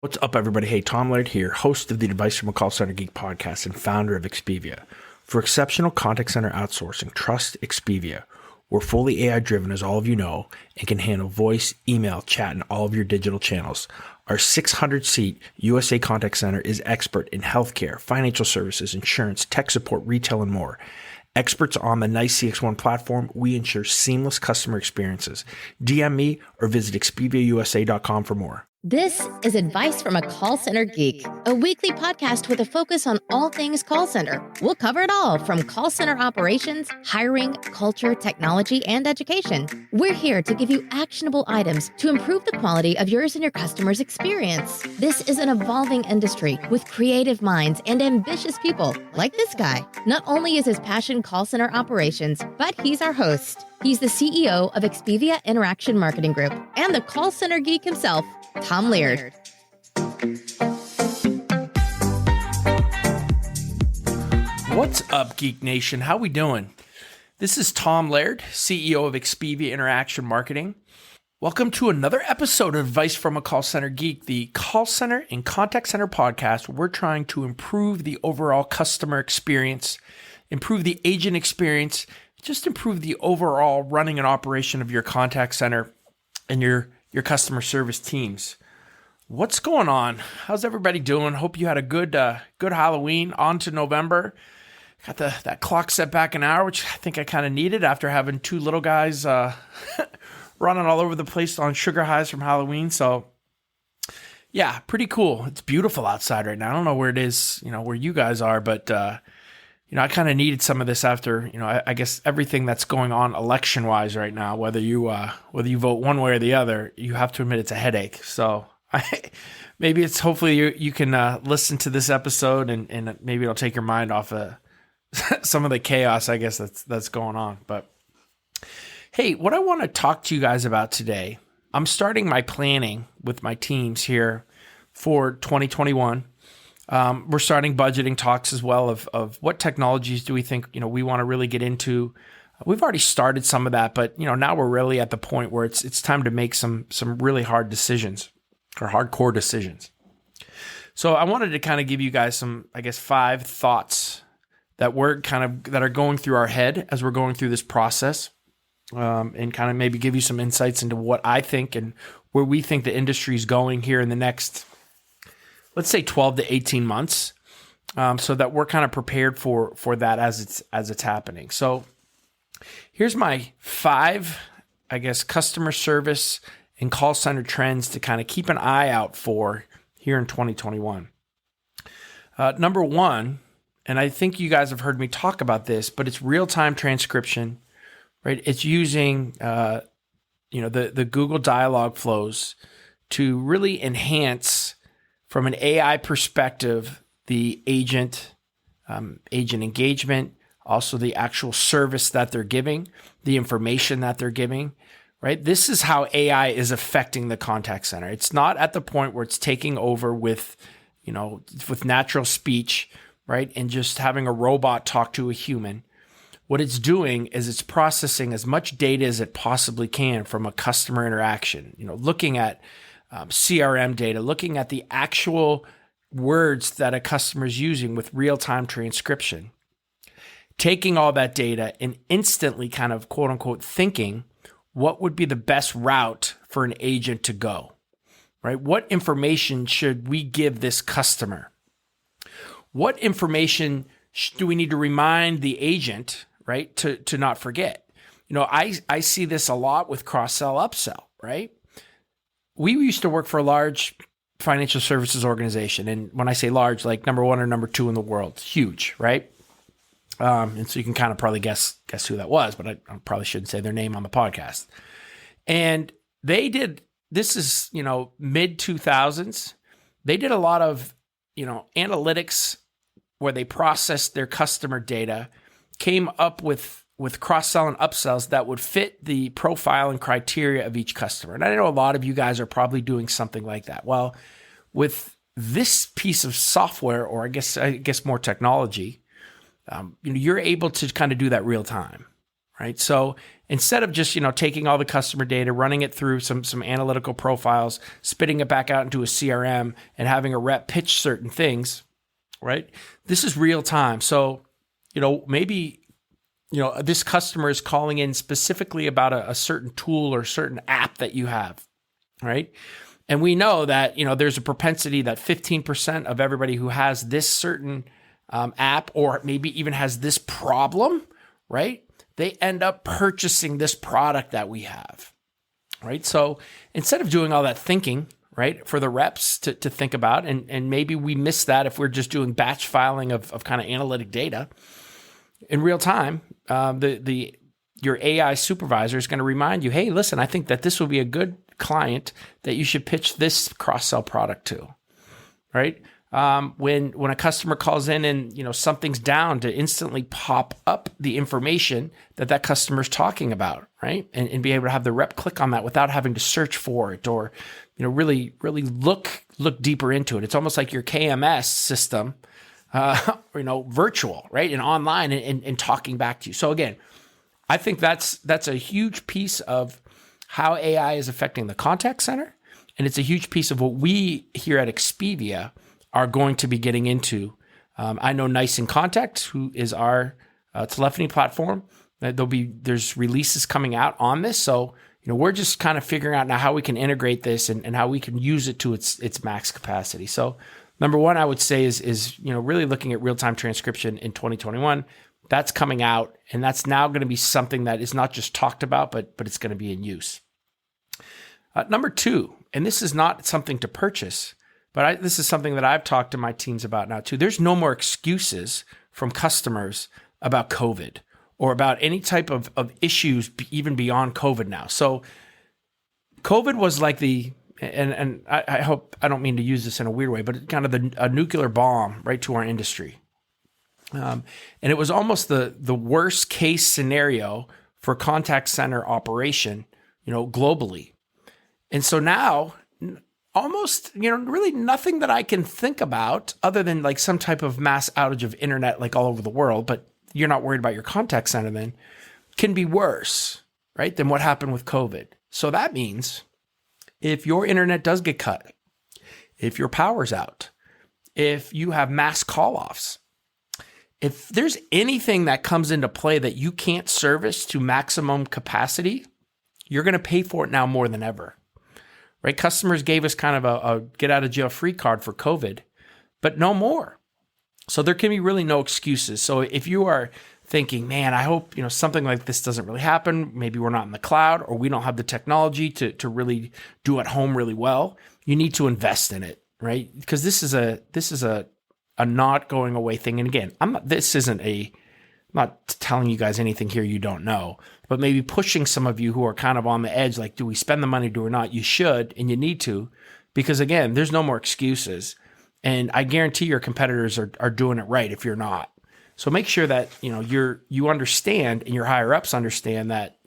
What's up, everybody? Hey, Tom Laird here, host of the Advice from a Call Center Geek podcast and founder of Expivia. For exceptional contact center outsourcing, trust Expivia. We're fully AI-driven, as all of you know, and can handle voice, email, chat, and all of your digital channels. Our 600-seat USA contact center is expert in healthcare, financial services, insurance, tech support, retail, and more. Experts on the NICE CX1 platform, we ensure seamless customer experiences. DM me or visit expiviausa.com for more. This is Advice from a Call Center Geek, a weekly podcast with a focus on all things call center. We'll cover it all from call center operations, hiring, culture, technology, and education. We're here to give you actionable items to improve the quality of yours and your customers' experience. This is an evolving industry with creative minds and ambitious people like this guy. Not only is his passion call center operations, but he's our host. He's the CEO of Expivia Interaction Marketing Group and the Call Center Geek himself, Tom Laird. What's up, Geek Nation? How we doing? This is Tom Laird, CEO of Expivia Interaction Marketing. Welcome to another episode of Advice from a Call Center Geek, the call center and contact center podcast where we're trying to improve the overall customer experience, improve the agent experience, just improve the overall running and operation of your contact center and your customer service teams. What's going on? How's everybody doing? Hope you had a good Halloween. On to November. Got that clock set back an hour, which I think I kind of needed after having two little guys running all over the place on sugar highs from Halloween. So yeah, pretty cool. It's beautiful outside right now. I don't know where it is, where you guys are, but I kind of needed some of this after, I guess everything that's going on election-wise right now, whether you vote one way or the other, you have to admit it's a headache. So maybe it's hopefully you can listen to this episode and maybe it'll take your mind off of some of the chaos, I guess, that's going on. But hey, what I want to talk to you guys about today, I'm starting my planning with my teams here for 2021. We're starting budgeting talks as well of what technologies do we think, we want to really get into. We've already started some of that, but, now we're really at the point where it's time to make some really hard decisions or hardcore decisions. So I wanted to kind of give you guys some, 5 thoughts that that are going through our head as we're going through this process, and kind of maybe give you some insights into what I think and where we think the industry is going here in the next, let's say 12 to 18 months, so that we're kind of prepared for that as it's happening. So here's my 5, customer service and call center trends to kind of keep an eye out for here in 2021. Number 1, and I think you guys have heard me talk about this, but it's real-time transcription, right? It's using the Google Dialogflows to really enhance, from an AI perspective, the agent engagement, also the actual service that they're giving, the information that they're giving, right? This is how AI is affecting the contact center. It's not at the point where it's taking over with natural speech, right? And just having a robot talk to a human. What it's doing is it's processing as much data as it possibly can from a customer interaction, looking at CRM data, looking at the actual words that a customer is using with real-time transcription, taking all that data and instantly kind of quote unquote thinking what would be the best route for an agent to go, right? What information should we give this customer? What information do we need to remind the agent, right, to not forget? I see this a lot with cross-sell, upsell, right? We used to work for a large financial services organization. And when I say large, like number 1 or number 2 in the world, huge, right? And so you can kind of probably guess who that was, but I probably shouldn't say their name on the podcast. And they did, this is, mid 2000s. They did a lot of, analytics where they processed their customer data, came up with cross-sell and upsells that would fit the profile and criteria of each customer. And I know a lot of you guys are probably doing something like that. Well, with this piece of software, or I guess more technology, you're able to kind of do that real time, right? So instead of just, taking all the customer data, running it through some analytical profiles, spitting it back out into a CRM and having a rep pitch certain things, right? This is real time. So, maybe, this customer is calling in specifically about a certain tool or certain app that you have, right? And we know that, there's a propensity that 15% of everybody who has this certain app or maybe even has this problem, right? They end up purchasing this product that we have, right? So instead of doing all that thinking, right, for the reps to think about, and maybe we miss that if we're just doing batch filing of kind of analytic data, in real time, your AI supervisor is going to remind you, hey, listen, I think that this will be a good client that you should pitch this cross-sell product to, right? When a customer calls in and something's down, to instantly pop up the information that customer's talking about, right? And be able to have the rep click on that without having to search for it or really look deeper into it. It's almost like your KMS system, virtual, right, and online and talking back to you. So again, I think that's a huge piece of how AI is affecting the contact center, and it's a huge piece of what we here at Expivia are going to be getting into. I know Nice in Contact, who is our telephony platform, there's releases coming out on this. So, we're just kind of figuring out now how we can integrate this and how we can use it to its max capacity. So number one, I would say is really looking at real-time transcription in 2021. That's coming out, and that's now going to be something that is not just talked about, but it's going to be in use. Number two, and this is not something to purchase, but this is something that I've talked to my teams about now too. There's no more excuses from customers about COVID or about any type of issues even beyond COVID now. So COVID was like and I hope I don't mean to use this in a weird way, but kind of a nuclear bomb right to our industry. And it was almost the worst case scenario for contact center operation, globally. And so now almost, really nothing that I can think about other than like some type of mass outage of internet, like all over the world, but you're not worried about your contact center then, can be worse, right, than what happened with COVID. So that means if your internet does get cut, if your power's out, if you have mass call-offs, if there's anything that comes into play that you can't service to maximum capacity, you're going to pay for it now more than ever, right? Customers gave us kind of a get out of jail free card for COVID, but no more. So there can be really no excuses. So if you are thinking, man, I hope, something like this doesn't really happen. Maybe we're not in the cloud or we don't have the technology to really do at home really well. You need to invest in it, right? Because this is a not going away thing. And again, I'm not telling you guys anything here you don't know, but maybe pushing some of you who are kind of on the edge, like, do we spend the money, do we not? You should, and you need to, because again, there's no more excuses. And I guarantee your competitors are doing it right if you're not. So make sure that, you understand and your higher ups understand that,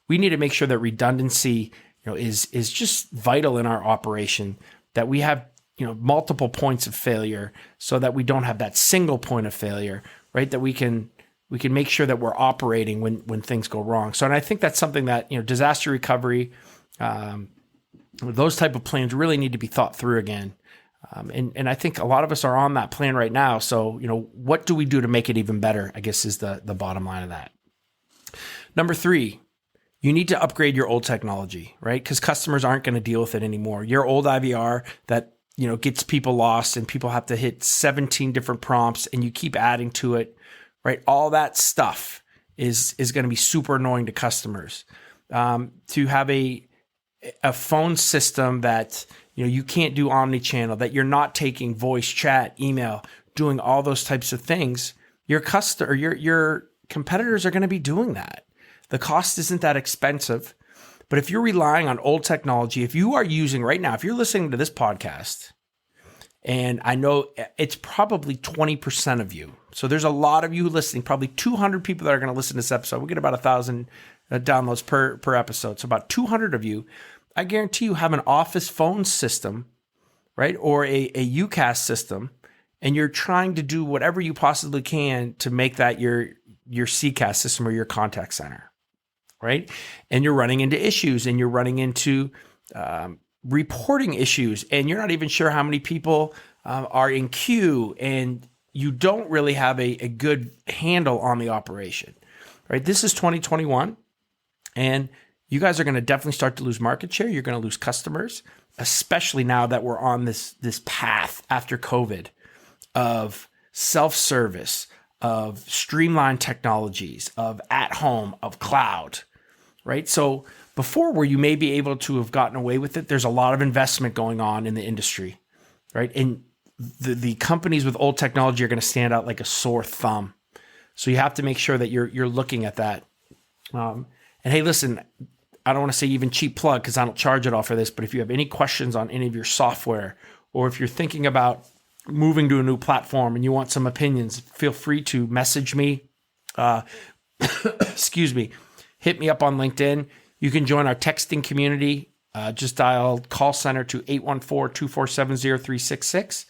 we need to make sure that redundancy, is just vital in our operation, that we have, multiple points of failure so that we don't have that single point of failure, right? That we can make sure that we're operating when things go wrong. So, and I think that's something that, disaster recovery, those type of plans really need to be thought through again. And I think a lot of us are on that plan right now. So, what do we do to make it even better, I guess, is the bottom line of that. Number three, you need to upgrade your old technology, right? Because customers aren't going to deal with it anymore. Your old IVR that, gets people lost and people have to hit 17 different prompts and you keep adding to it, right? All that stuff is going to be super annoying to customers. To have a phone system that, you can't do omni-channel, that you're not taking voice, chat, email, doing all those types of things, your competitors are going to be doing that. The cost isn't that expensive. But if you're relying on old technology, if you are using right now, if you're listening to this podcast, and I know it's probably 20% of you. So there's a lot of you listening, probably 200 people that are going to listen to this episode. We get about 1,000 downloads per episode. So about 200 of you, I guarantee you have an office phone system, right? Or a UCaaS system, and you're trying to do whatever you possibly can to make that your CCaaS system or your contact center. right? And you're running into issues, and you're running into reporting issues, and you're not even sure how many people are in queue, and you don't really have a good handle on the operation, right? This is 2021, and you guys are going to definitely start to lose market share. You're going to lose customers, especially now that we're on this path after COVID of self-service, of streamlined technologies, of at home, of cloud, right? So before, where you may be able to have gotten away with it, there's a lot of investment going on in the industry, right? And the companies with old technology are going to stand out like a sore thumb. So you have to make sure that you're looking at that. And hey, listen, I don't want to say even cheap plug because I don't charge at all for this, but if you have any questions on any of your software, or if you're thinking about moving to a new platform and you want some opinions, feel free to message me. Excuse me. Hit me up on LinkedIn. You can join our texting community. Just dial call center to 814-247-0366,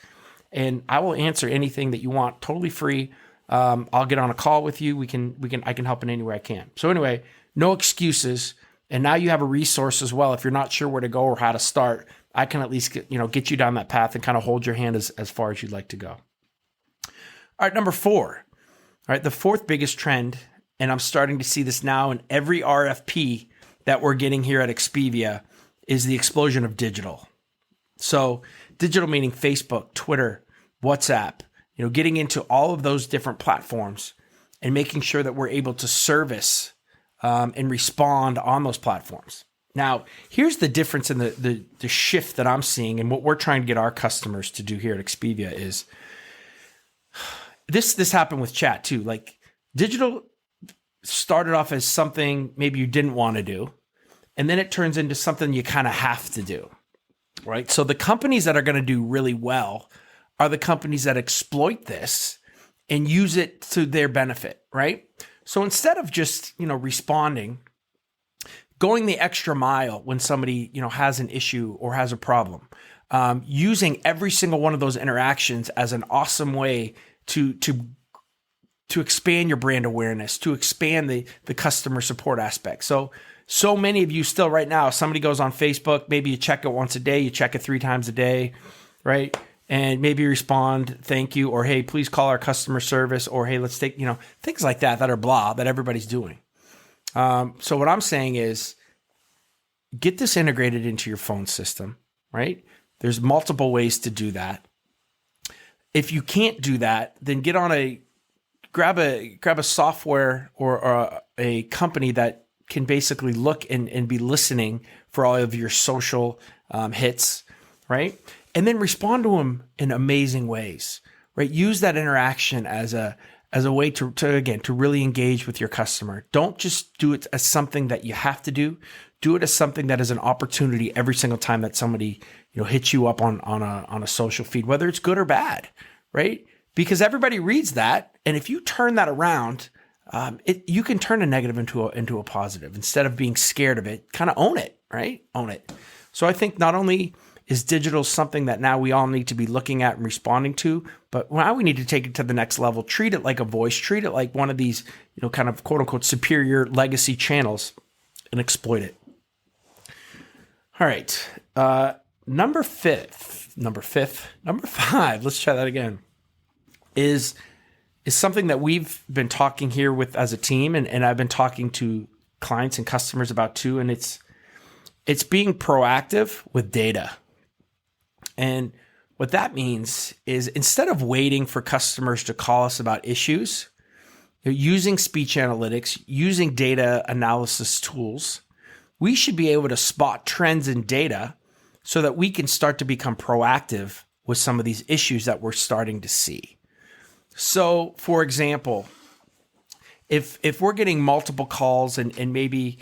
and I will answer anything that you want, totally free. I'll get on a call with you. I can help in any way I can. So anyway, no excuses. And now you have a resource as well. If you're not sure where to go or how to start, I can at least get you down that path and kind of hold your hand as far as you'd like to go. All right, number 4. All right, the fourth biggest trend, and I'm starting to see this now in every RFP that we're getting here at Expivia, is the explosion of digital. So digital meaning Facebook, Twitter, WhatsApp, getting into all of those different platforms and making sure that we're able to service and respond on those platforms. Now, here's the difference in the shift that I'm seeing, and what we're trying to get our customers to do here at Expivia is this happened with chat too. Like, digital started off as something maybe you didn't want to do, and then it turns into something you kind of have to do, right? So the companies that are going to do really well are the companies that exploit this and use it to their benefit, right? So instead of just, responding, going the extra mile when somebody, has an issue or has a problem, using every single one of those interactions as an awesome way to expand your brand awareness, to expand the customer support aspect. So many of you still right now, somebody goes on Facebook, maybe you check it once a day, you check it 3 times a day, right? And maybe respond, thank you, or hey, please call our customer service, or hey, let's take, things like that are blah, that everybody's doing. So what I'm saying is, get this integrated into your phone system, right? There's multiple ways to do that. If you can't do that, then grab a software or a company that can basically look and be listening for all of your social hits, right? And then respond to them in amazing ways, right? Use that interaction as a way to really engage with your customer. Don't just do it as something that you have to do. Do it as something that is an opportunity every single time that somebody, hits you up on a social feed, whether it's good or bad, right? Because everybody reads that. And if you turn that around, you can turn a negative into a positive. Instead of being scared of it, kind of own it, right? Own it. So I think not only is digital something that now we all need to be looking at and responding to, but now we need to take it to the next level. Treat it like a voice. Treat it like one of these, kind of quote unquote superior legacy channels, and exploit it. All right. Number 5. Let's try that again. Is something that we've been talking here with as a team, and I've been talking to clients and customers about too, and it's being proactive with data. And what that means is, instead of waiting for customers to call us about issues, using speech analytics, using data analysis tools, we should be able to spot trends in data so that we can start to become proactive with some of these issues that we're starting to see. So, for example, if we're getting multiple calls and maybe,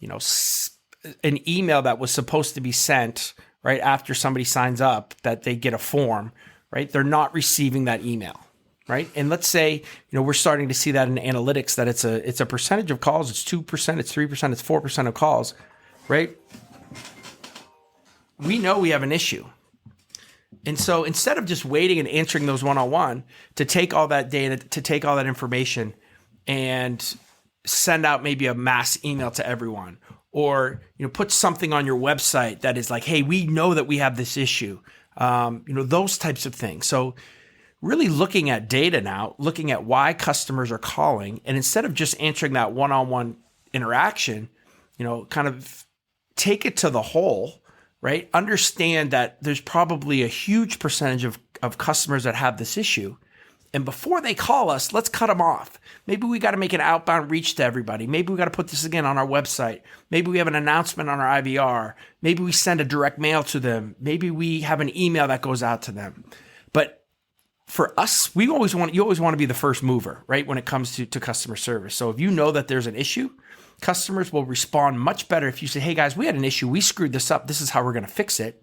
an email that was supposed to be sent right after somebody signs up, that they get a form, right? They're not receiving that email, right? And let's say, we're starting to see that in analytics, that it's a percentage of calls. It's 2%, it's 3%, it's 4% of calls, right? We know we have an issue. And so instead of just waiting and answering those one-on-one, to take all that data, to take all that information and send out maybe a mass email to everyone, or put something on your website that is like, hey, we know that we have this issue, those types of things. So really looking at data now, looking at why customers are calling, and instead of just answering that one-on-one interaction, kind of take it to the whole, right? Understand that there's probably a huge percentage of customers that have this issue. And before they call us, let's cut them off. Maybe we got to make an outbound reach to everybody. Maybe we got to put this again on our website. Maybe we have an announcement on our IVR. Maybe we send a direct mail to them. Maybe we have an email that goes out to them. But for us, you always want to be the first mover, right? When it comes to customer service. So if you know that there's an issue, customers will respond much better if you say, hey guys, we had an issue. We screwed this up. This is how we're going to fix it.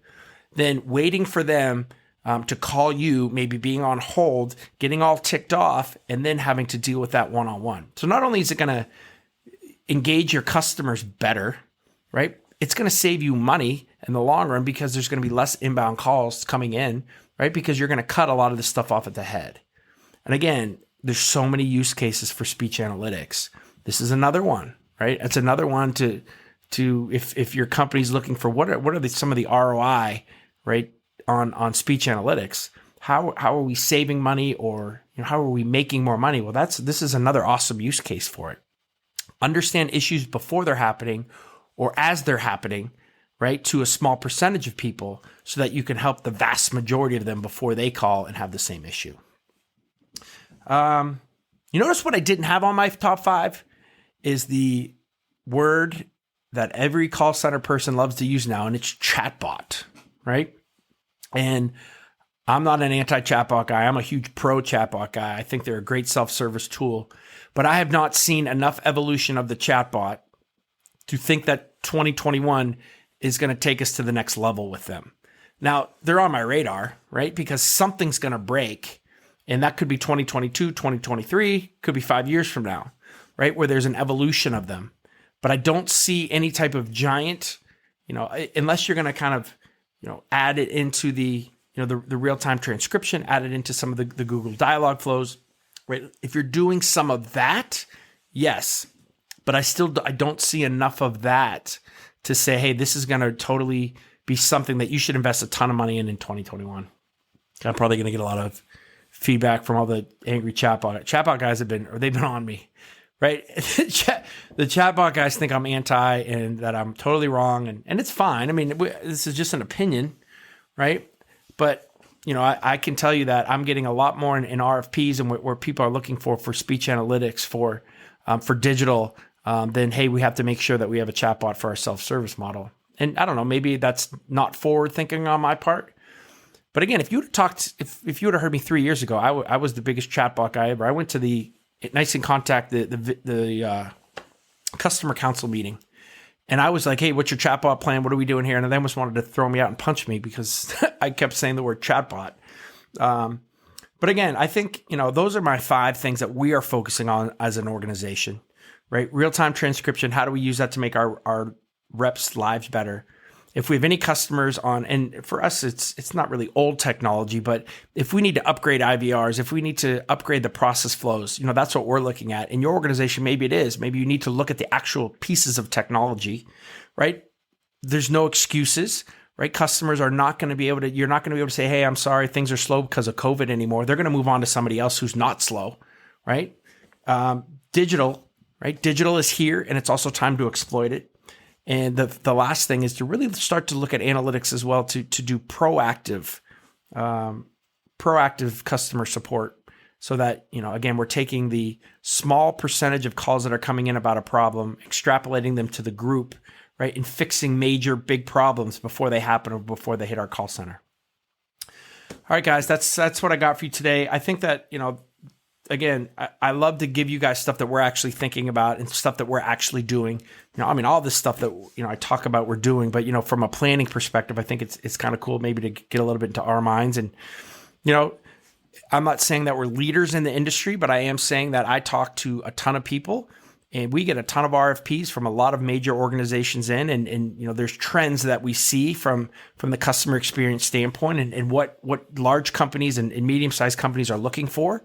Than waiting for them to call you, maybe being on hold, getting all ticked off, and then having to deal with that one-on-one. So not only is it going to engage your customers better, right? It's going to save you money in the long run because there's going to be less inbound calls coming in, right? Because you're going to cut a lot of this stuff off at the head. And again, there's so many use cases for speech analytics. This is another one, right? It's another one to if your company's looking for what are some of the ROI, right? On speech analytics, how are we saving money, or how are we making more money? Well, this is another awesome use case for it. Understand issues before they're happening or as they're happening, right, to a small percentage of people, so that you can help the vast majority of them before they call and have the same issue. You notice what I didn't have on my top 5 is the word that every call center person loves to use now, and it's chatbot, right? And I'm not an anti-chatbot guy. I'm a huge pro-chatbot guy. I think they're a great self-service tool. But I have not seen enough evolution of the chatbot to think that 2021 is going to take us to the next level with them. Now, they're on my radar, right? Because something's going to break. And that could be 2022, 2023, could be 5 years from now, right? Where there's an evolution of them. But I don't see any type of giant, unless you're going to kind of add it into the real-time transcription, add it into some of the Google Dialogflows, right? If you're doing some of that, yes, but I don't see enough of that to say, hey, this is going to totally be something that you should invest a ton of money in 2021. I'm probably going to get a lot of feedback from all the angry chatbot guys. They've been on me, right? The chatbot guys think I'm anti and that I'm totally wrong, and it's fine. I mean, this is just an opinion, right? But I can tell you that I'm getting a lot more in RFPs and where people are looking for speech analytics for digital than, hey, we have to make sure that we have a chatbot for our self-service model. And I don't know, maybe that's not forward thinking on my part. But again, if you would have heard me 3 years ago, I was the biggest chatbot guy ever. I went to the Nice in Contact, the customer council meeting, and I was like, hey, what's your chatbot plan? What are we doing here? And they almost wanted to throw me out and punch me because I kept saying the word chatbot. But again, I think, those are my 5 things that we are focusing on as an organization, right? Real-time transcription. How do we use that to make our reps' lives better? If we have any customers and for us, it's not really old technology, but if we need to upgrade IVRs, if we need to upgrade the process flows, that's what we're looking at. In your organization, maybe it is. Maybe you need to look at the actual pieces of technology, right? There's no excuses, right? Customers are not going to be able to, you're not going to be able to say, hey, I'm sorry, things are slow because of COVID anymore. They're going to move on to somebody else who's not slow, right? Digital, right? Digital is here, and it's also time to exploit it. And the last thing is to really start to look at analytics as well to do proactive customer support, so that, again, we're taking the small percentage of calls that are coming in about a problem, extrapolating them to the group, right, and fixing major big problems before they happen or before they hit our call center. All right, guys, that's what I got for you today. I think that, again, I love to give you guys stuff that we're actually thinking about and stuff that we're actually doing. All this stuff that, I talk about we're doing, but, from a planning perspective, I think it's kind of cool maybe to get a little bit into our minds. And, I'm not saying that we're leaders in the industry, but I am saying that I talk to a ton of people and we get a ton of RFPs from a lot of major organizations and there's trends that we see from the customer experience standpoint and what large companies and medium-sized companies are looking for.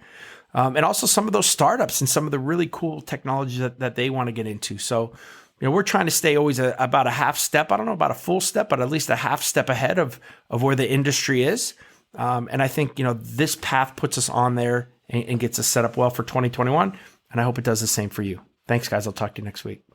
and also some of those startups and some of the really cool technology that they want to get into. So, we're trying to stay always about a half step. I don't know about a full step, but at least a half step ahead of where the industry is. And I think, this path puts us on there and gets us set up well for 2021. And I hope it does the same for you. Thanks, guys. I'll talk to you next week.